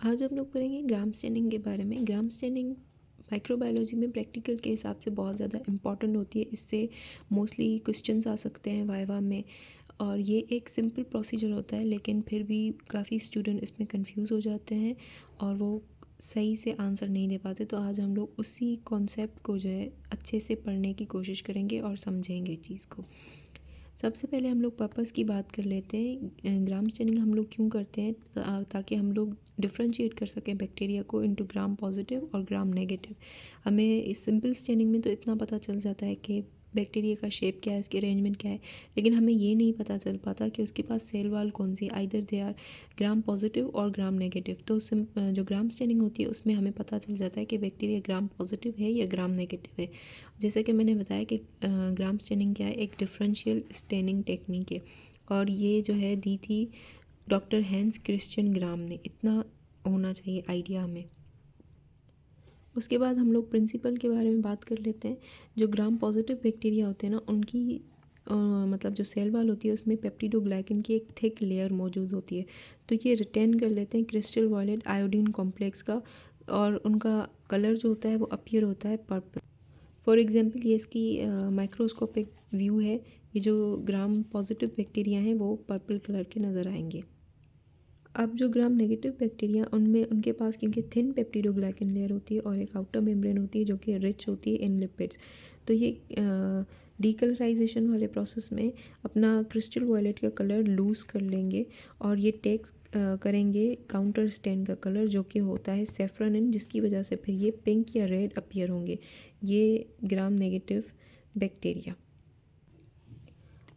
आज हम लोग पढ़ेंगे ग्राम स्टेनिंग के बारे में। ग्राम स्टेनिंग माइक्रोबायोलॉजी में प्रैक्टिकल के हिसाब से बहुत ज़्यादा इम्पॉर्टेंट होती है। इससे मोस्टली क्वेश्चंस आ सकते हैं वाइवा में। और ये एक सिंपल प्रोसीजर होता है, लेकिन फिर भी काफ़ी स्टूडेंट इसमें कंफ्यूज हो जाते हैं और वो सही से आंसर नहीं दे पाते। तो आज हम लोग उसी कॉन्सेप्ट को जो है अच्छे से पढ़ने की कोशिश करेंगे और समझेंगे चीज़ को। सबसे पहले हम लोग पर्पस की बात कर लेते हैं। ग्राम स्टेनिंग हम लोग क्यों करते हैं, ताकि हम लोग डिफ्रेंशिएट कर सकें बैक्टीरिया को इनटू ग्राम पॉजिटिव और ग्राम नेगेटिव। हमें इस सिंपल स्टेनिंग में तो इतना पता चल जाता है कि बैक्टीरिया का शेप क्या है, उसकी अरेंजमेंट क्या है, लेकिन हमें ये नहीं पता चल पाता कि उसके पास सेल वाल कौन सी, either they are gram positive और ग्राम नेगेटिव। तो जो ग्राम स्टेनिंग होती है उसमें हमें पता चल जाता है कि बैक्टीरिया ग्राम पॉजिटिव है या ग्राम नेगेटिव है। जैसे कि मैंने बताया कि ग्राम स्टेनिंग क्या है, एक डिफरेंशियल स्टेनिंग टेक्निक है और ये जो है दी थी डॉक्टर हैंस क्रिश्चियन ग्राम ने। इतना होना चाहिए आइडिया हमें। उसके बाद हम लोग प्रिंसिपल के बारे में बात कर लेते हैं। जो ग्राम पॉजिटिव बैक्टीरिया होते हैं ना, उनकी मतलब जो सेल वाल होती है उसमें पेप्टिडोग्लाइकन की एक थिक लेयर मौजूद होती है। तो ये रिटेन कर लेते हैं क्रिस्टल वायलेट आयोडीन कॉम्प्लेक्स का, और उनका कलर जो होता है वो अपीयर होता है पर्पल। फॉर एग्जांपल ये इसकी माइक्रोस्कोपिक व्यू है। ये जो ग्राम पॉजिटिव बैक्टीरिया हैं वो पर्पल कलर के नज़र आएंगे। अब जो ग्राम नेगेटिव बैक्टीरिया, उनमें उनके पास क्योंकि थिन पेप्टिडोग्लाइकन लेयर होती है और एक आउटर मेम्ब्रेन होती है जो कि रिच होती है इन लिपिड्स। तो ये डीकलराइजेशन वाले प्रोसेस में अपना क्रिस्टल वायलेट का कलर लूज़ कर लेंगे और ये टेक्स करेंगे काउंटर स्टेन का कलर जो कि होता है सेफ्रनिन, जिसकी वजह से फिर ये पिंक या रेड अपीयर होंगे, ये ग्राम नेगेटिव बैक्टीरिया।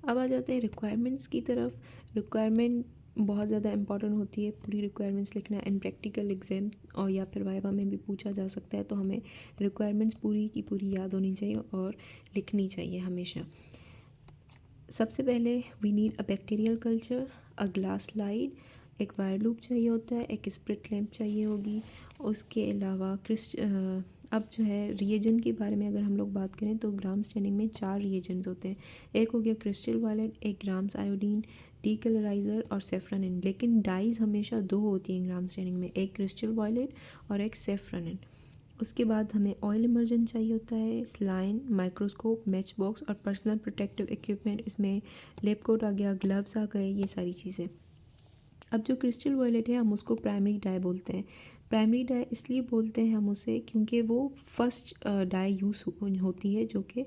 अब आ जाते हैं रिक्वायरमेंट्स की तरफ। रिक्वायरमेंट बहुत ज़्यादा इंपॉर्टेंट होती है। पूरी रिक्वायरमेंट्स लिखना इन प्रैक्टिकल एग्जाम और या फिर वाइवा में भी पूछा जा सकता है, तो हमें रिक्वायरमेंट्स पूरी की पूरी याद होनी चाहिए और लिखनी चाहिए हमेशा। सबसे पहले we need a bacterial culture, a glass slide, एक वायर लूप चाहिए होता है, एक स्प्रिट लैंप चाहिए होगी। उसके अलावा अब जो है रिएजेंट के बारे में अगर हम लोग बात करें तो ग्राम स्टेनिंग में 4 रिएजेंट्स होते हैं। एक हो गया क्रिस्टल वायलेट, एक ग्राम्स आयोडीन, डीकलराइज़र और सेफ्रनिन। लेकिन डाइज हमेशा 2 होती हैं ग्राम स्टेनिंग में, एक क्रिस्टल वायलेट और एक सेफ्रनिन। उसके बाद हमें ऑयल इमर्जन चाहिए होता है, स्लाइन, माइक्रोस्कोप, मैच बॉक्स और पर्सनल प्रोटेक्टिव इक्विपमेंट। इसमें लैब कोट आ गया, ग्लव्स आ गए, ये सारी चीज़ें। अब जो क्रिस्टल वायलेट है हम उसको प्राइमरी डाई बोलते हैं। प्राइमरी डाई इसलिए बोलते हैं हम उसे क्योंकि वो फर्स्ट डाई यूज़ होती है जो कि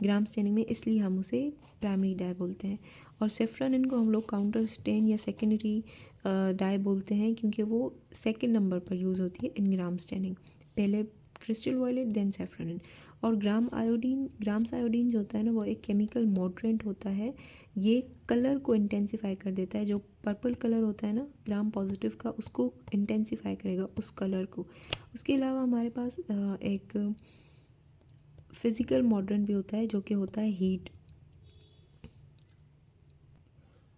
ग्राम स्टेनिंग में, इसलिए हम उसे प्राइमरी डाई बोलते हैं। और सेफ्रनिन को हम लोग काउंटर स्टेन या सेकेंडरी डाई बोलते हैं क्योंकि वो सेकेंड नंबर पर यूज़ होती है इन ग्राम स्टेनिंग। पहले क्रिस्टल वायलेट देन सेफ्रनिन। और ग्राम्स आयोडीन जो होता है ना, वो एक केमिकल मॉडरेंट होता है। ये कलर को इंटेंसिफाई कर देता है। जो पर्पल कलर होता है ना ग्राम पॉजिटिव का, उसको इंटेंसिफाई करेगा, उस कलर को। उसके अलावा हमारे पास एक फिज़िकल मॉडरेंट भी होता है जो कि होता है हीट।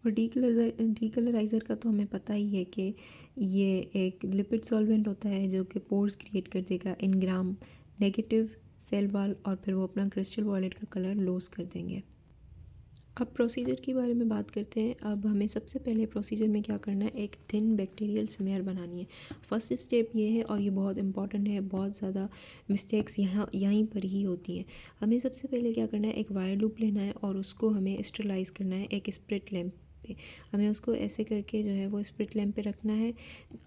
और डीकलराइज़र का तो हमें पता ही है कि ये एक लिपिड सॉल्वेंट होता है जो कि पोर्स क्रिएट कर देगा इन ग्राम नेगेटिव सेल वाल, और फिर वो अपना क्रिस्टल वॉलेट का कलर लॉस कर देंगे। अब प्रोसीजर के बारे में बात करते हैं। अब हमें सबसे पहले प्रोसीजर में क्या करना है, एक थिन बैक्टीरियल स्मेयर बनानी है। फर्स्ट स्टेप ये है और ये बहुत इंपॉर्टेंट है। बहुत ज़्यादा मिस्टेक्स यहीं पर ही होती हैं। हमें सबसे पहले क्या करना है, एक वायर लूप लेना है और उसको हमें स्टरलाइज़ करना है एक स्प्रिट लैंप पे। हमें उसको ऐसे करके जो है वो स्प्रिट लैंप पे रखना है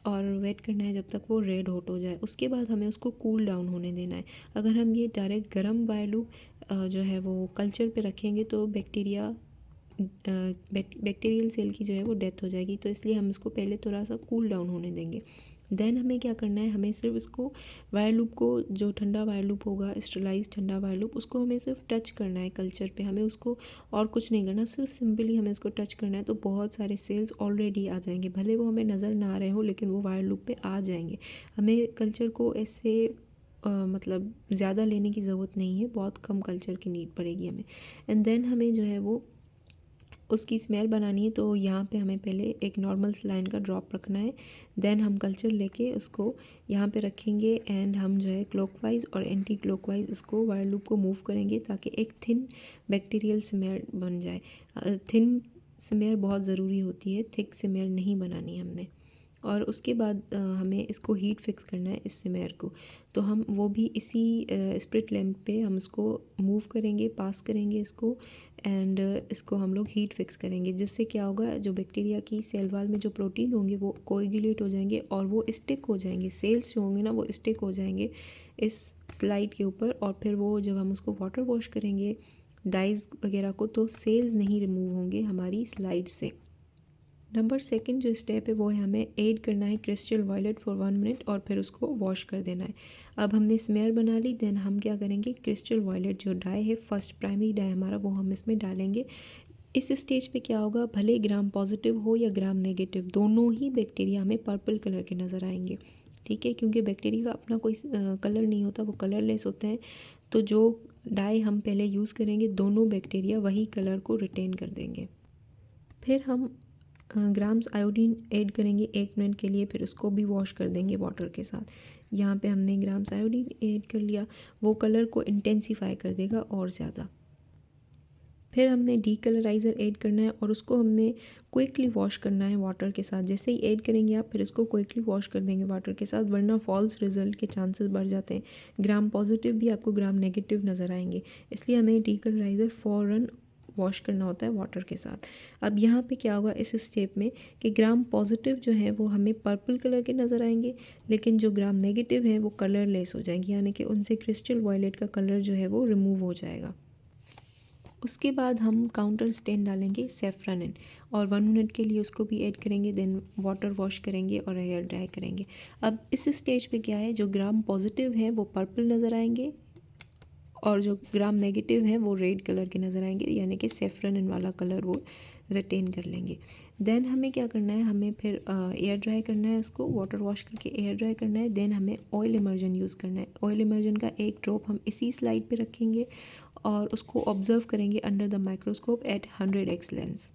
और वेट करना है जब तक वो रेड हॉट हो जाए। उसके बाद हमें उसको कूल डाउन होने देना है। अगर हम ये डायरेक्ट गर्म वायर लूप जो है वो कल्चर पे रखेंगे तो बैक्टीरियल सेल की जो है वो डेथ हो जाएगी। तो इसलिए हम इसको पहले थोड़ा सा कूल डाउन होने देंगे। देन हमें क्या करना है, हमें सिर्फ इसको वायर लूप को, जो ठंडा वायर लूप होगा, स्टरलाइज ठंडा वायर लूप, उसको हमें सिर्फ टच करना है कल्चर पे। हमें उसको और कुछ नहीं करना, सिर्फ सिंपली हमें उसको टच करना है। तो बहुत सारे सेल्स ऑलरेडी आ जाएंगे, भले वो हमें नज़र ना आ रहे हो लेकिन वो वायर लूप पे आ जाएंगे। हमें कल्चर को ऐसे मतलब ज़्यादा लेने की ज़रूरत नहीं है, बहुत कम कल्चर की नीड पड़ेगी हमें। एंड देन हमें जो है वो उसकी स्मेल बनानी है। तो यहाँ पे हमें पहले एक नॉर्मल सलाइन का ड्रॉप रखना है। देन हम कल्चर लेके उसको यहाँ पे रखेंगे एंड हम जो है क्लॉकवाइज और एंटी क्लॉकवाइज उसको वायर लूप को मूव करेंगे ताकि एक थिन बैक्टीरियल स्मेयर बन जाए। थिन स्मेयर बहुत ज़रूरी होती है, थिक स्मेयर नहीं बनानी है हमने। और उसके बाद हमें इसको हीट फिक्स करना है इस स्मेयर को। तो हम वो भी इसी स्प्रिट लैम्प पे हम इसको मूव करेंगे, पास करेंगे इसको, एंड इसको हम लोग हीट फिक्स करेंगे, जिससे क्या होगा, जो बैक्टीरिया की सेल वाल में जो प्रोटीन होंगे वो कोएगुलेट हो जाएंगे और वो स्टिक हो जाएंगे। सेल्स जो होंगे ना वो स्टिक हो जाएंगे इस स्लाइड के ऊपर, और फिर वो जब हम उसको वाटर वॉश करेंगे डाइज़ वगैरह को, तो सेल्स नहीं रिमूव होंगे हमारी स्लाइड से। नंबर सेकंड जो स्टेप है वो है हमें ऐड करना है क्रिस्टल वायलेट फॉर 1 मिनट और फिर उसको वॉश कर देना है। अब हमने स्मेयर बना ली, देन हम क्या करेंगे, क्रिस्टल वायलेट जो डाई है, फर्स्ट प्राइमरी डाई हमारा, वो हम इसमें डालेंगे। इस स्टेज पे क्या होगा, भले ग्राम पॉजिटिव हो या ग्राम नेगेटिव, दोनों ही बैक्टीरिया हमें पर्पल कलर के नज़र आएंगे। ठीक है, क्योंकि बैक्टीरिया का अपना कोई कलर नहीं होता, वो कलरलेस होते हैं। तो जो डाई हम पहले यूज़ करेंगे, दोनों बैक्टीरिया वही कलर को रिटेन कर देंगे। फिर हम ग्राम्स आयोडीन ऐड करेंगे 1 मिनट के लिए, फिर उसको भी वॉश कर देंगे वाटर के साथ। यहाँ पे हमने ग्राम्स आयोडीन ऐड कर लिया, वो कलर को इंटेंसीफाई कर देगा और ज़्यादा। फिर हमने डीकलराइज़र ऐड करना है और उसको हमने क्विकली वॉश करना है वाटर के साथ। जैसे ही ऐड करेंगे आप, फिर इसको क्विकली वॉश कर देंगे वाटर के साथ, वरना फॉल्स रिजल्ट के चांसेस बढ़ जाते हैं। ग्राम पॉजिटिव भी आपको ग्राम नेगेटिव नज़र आएंगे, इसलिए हमें डीकलराइज़र फ़ौरन वॉश करना होता है वाटर के साथ। अब यहाँ पे क्या होगा इस स्टेप में कि ग्राम पॉजिटिव जो है वो हमें पर्पल कलर के नज़र आएंगे, लेकिन जो ग्राम नेगेटिव है वो कलरलेस हो जाएंगे, यानी कि उनसे क्रिस्टल वायलेट का कलर जो है वो रिमूव हो जाएगा। उसके बाद हम काउंटर स्टेन डालेंगे सेफ्रॉन और 1 मिनट के लिए उसको भी ऐड करेंगे, देन वाटर वॉश करेंगे और हेयर ड्राई करेंगे। अब इस स्टेज पे क्या है, जो ग्राम पॉजिटिव है वो पर्पल नज़र आएंगे और जो ग्राम नेगेटिव हैं वो रेड कलर के नज़र आएंगे, यानी कि सेफ्रॉन वाला कलर वो रिटेन कर लेंगे। देन हमें क्या करना है, हमें फिर एयर ड्राई करना है, उसको वाटर वॉश करके एयर ड्राई करना है। देन हमें ऑयल इमर्जन यूज़ करना है। ऑयल इमर्जन का एक ड्रॉप हम इसी स्लाइड पे रखेंगे और उसको ऑब्ज़र्व करेंगे under the microscope at 100x lens.